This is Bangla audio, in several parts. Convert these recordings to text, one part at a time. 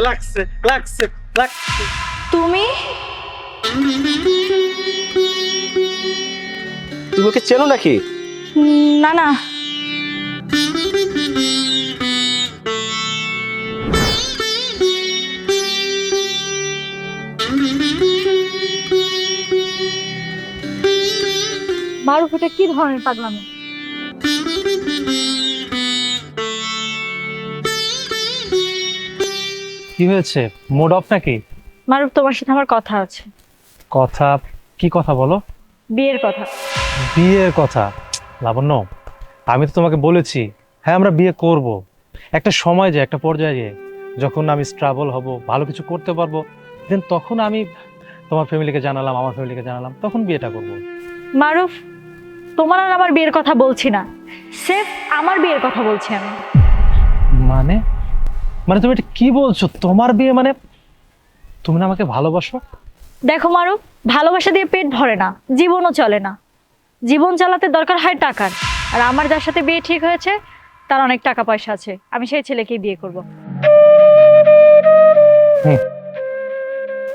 লাগছে লাগছে লাগছে। তুমি তুমি ওকে চেনো নাকি? না না, মারুফ এটা কি ধরনের পাগলামি? কি হয়েছে, মুড অফ নাকি? মারুফ তোমার সাথে আমার কথা আছে। কথা? কি কথা বলো? বিয়ের কথা। বিয়ের কথা? লাবণ্য, আমি তো তোমাকে বলেছি হ্যাঁ আমরা বিয়ে করব, একটা সময় যায়, একটা পর্যায়ে গিয়ে যখন আমি স্ট্রাবল হব, ভালো কিছু করতে পারবো, দেন তখন আমি তোমার ফ্যামিলিকে জানালাম, আমার ফ্যামিলিকে জানালাম, তখন বিয়েটা করব। মারুফ তোমার আর আমার বিয়ের কথা বলছি না, সেফ আমার বিয়ের কথা বলছি আমি। মানে মানে তুমি এটা কি বলছো? তোমার বিয়ে মানে? তুমি না আমাকে ভালোবাসো? দেখো মারুফ, ভালোবাসা দিয়ে পেট ভরে না, জীবনও চলে না। জীবন চালাতে দরকার হয় টাকার, আর আমার যার সাথে বিয়ে ঠিক হয়েছে তার অনেক টাকা পয়সা আছে, আমি সেই ছেলেকেই বিয়ে করব।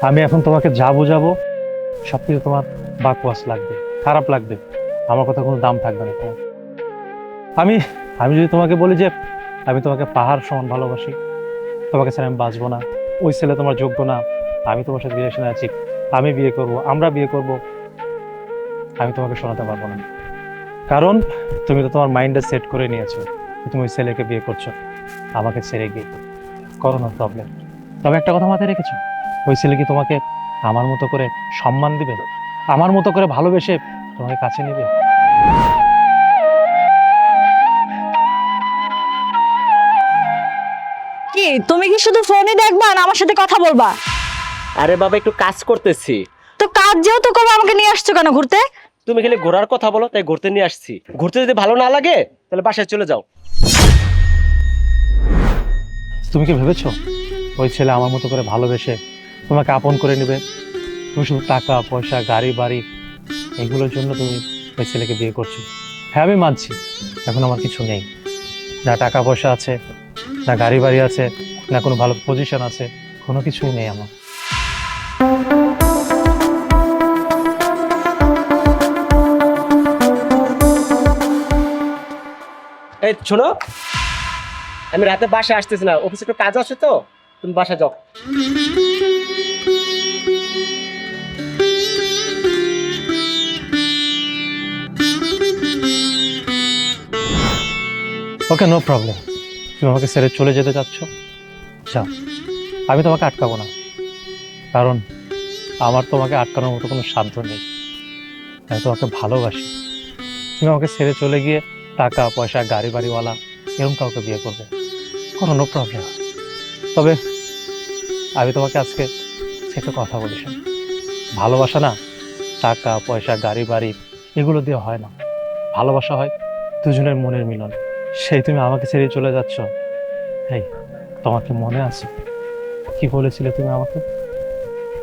আমি এখন তোমাকে যা বোঝাবো সবকিছু তোমার বাকওয়াস লাগবে, খারাপ লাগবে, আমার কথা কোনো দাম থাকবে না তোমার। আমি আমি যদি তোমাকে বলি যে আমি তোমাকে পাহাড় সমান ভালোবাসি, তোমাকে ছাড়া আমি বাঁচবো না, ওই ছেলে তোমার যোগ্য না, আমি তোমার সাথে রিলেশনে আছি, আমি বিয়ে করব, আমরা বিয়ে করব, আমি তোমাকে শোনাতে পারবো না। কারণ তুমি তো তোমার মাইন্ডে সেট করে নিয়েছো যে তুমি ওই ছেলেকে বিয়ে করছো, আমাকে ছেড়ে গিয়ে। করো না প্রবলেম, তবে একটা কথা মাথায় রেখেছো, ওই ছেলে কি তোমাকে আমার মতো করে সম্মান দিবে, আমার মতো করে ভালোবেসে তোমাকে কাছে নেবে? কি তুমি কি শুধু ফোনে দেখবা না আমার সাথে কথা বলবা? আরে বাবা একটু কাজ করতেছি। তো কাজ যেহেতু করবো আমাকে নিয়ে আসছো কেন ঘুরতে? তুমি খালি ঘোরার কথা বলো তাই ঘুরতে নিয়ে আসছি। ঘুরতে যদি ভালো না লাগে তাহলে বাসায় চলে যাও। তুমি কি ভেবেছো ওই ছেলে আমার মতো করে ভালোবেসে তোমাকে আপন করে নেবে? তুমি শুধু টাকা পয়সা গাড়ি বাড়ি এগুলোর জন্য তুমি ওই ছেলেকে বিয়ে করছো। হ্যাঁ আমি মানছি এখন আমার কিছু নেই, না টাকা পয়সা আছে, না গাড়ি বাড়ি আছে, না কোনো ভালো পজিশন আছে, কোনো কিছুই নেই আমার। এই শোনো, আমি রাতে বাসায় আসতেছি না, অফিসে একটু কাজ আছে তো, তুমি বাসায় যাও। ওকে নো প্রবলেম, তুমি আমাকে ছেড়ে চলে যেতে চাচ্ছ, যাও, আমি তোমাকে আটকাবো না, কারণ আমার তোমাকে আটকানোর মতো কোনো সাধ্য নেই। আমি তোমাকে ভালোবাসি, তুমি আমাকে ছেড়ে চলে গিয়ে টাকা পয়সা গাড়ি বাড়িওয়ালা এরকম কাউকে বিয়ে করবে, কোনো নো প্রবলেম। তবে আমি তোমাকে আজকে একটা কথা বলি, শোনো, ভালোবাসা না টাকা পয়সা গাড়ি বাড়ি এগুলো দিয়ে হয় না, ভালোবাসা হয় দুজনের মনের মিলন। সেই তুমি আমাকে ছেড়ে চলে যাচ্ছ, এই তোমাকে মনে আছে কি বলেছিলে তুমি আমাকে?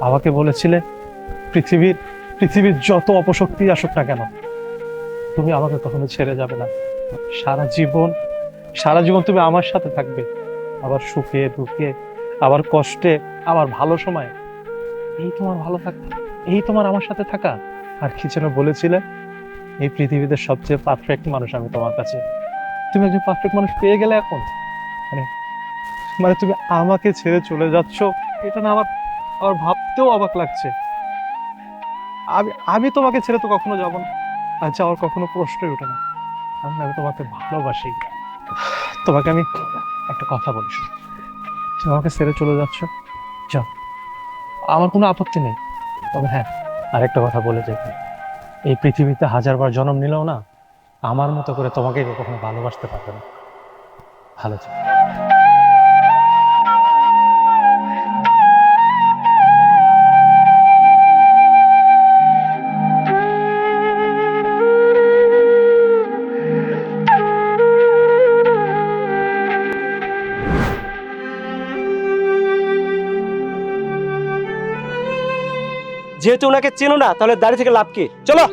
আমাকে বলেছিলে পৃথিবীর পৃথিবীর যত অপশক্তি আসুক না কেন তুমি আমাকে কখনো ছেড়ে যাবে না, সারা জীবন সারা জীবন তুমি আমার সাথে থাকবে, আবার সুখে দুঃখে, আবার কষ্টে, আবার ভালো সময়, এই তোমার ভালো থাকা, এই তোমার আমার সাথে থাকা। আর কি যেন বলেছিলে, এই পৃথিবীতে সবচেয়ে পারফেক্ট মানুষ আমি তোমার কাছে। তুমি একজন পারফেক্ট মানুষ পেয়ে গেলে এখন, মানে মানে তুমি আমাকে ছেড়ে চলে যাচ্ছ, এটা না আমার আমার ভাবতেও অবাক লাগছে। আমি আমি তোমাকে ছেড়ে তো কখনো যাব না, আর যাওয়ার কখনো প্রশ্নই ওঠে না। আমি তোমাকে ভালোবাসি। তোমাকে আমি একটা কথা বলি, শোনো, তুমি আমাকে ছেড়ে চলে যাচ্ছ, যাও, আমার কোনো আপত্তি নেই। তবে হ্যাঁ, আরেকটা কথা বলে যাই, এই পৃথিবীতে হাজারবার জন্ম নিলেও না আমার মতো করে তোমাকে কেউ কখনো ভালোবাসতে পারবে না। ভালো থেকো। যেহেতু ওনাকে চেনো না তাহলে দাঁড়িয়ে থেকে লাভ কি, চলো।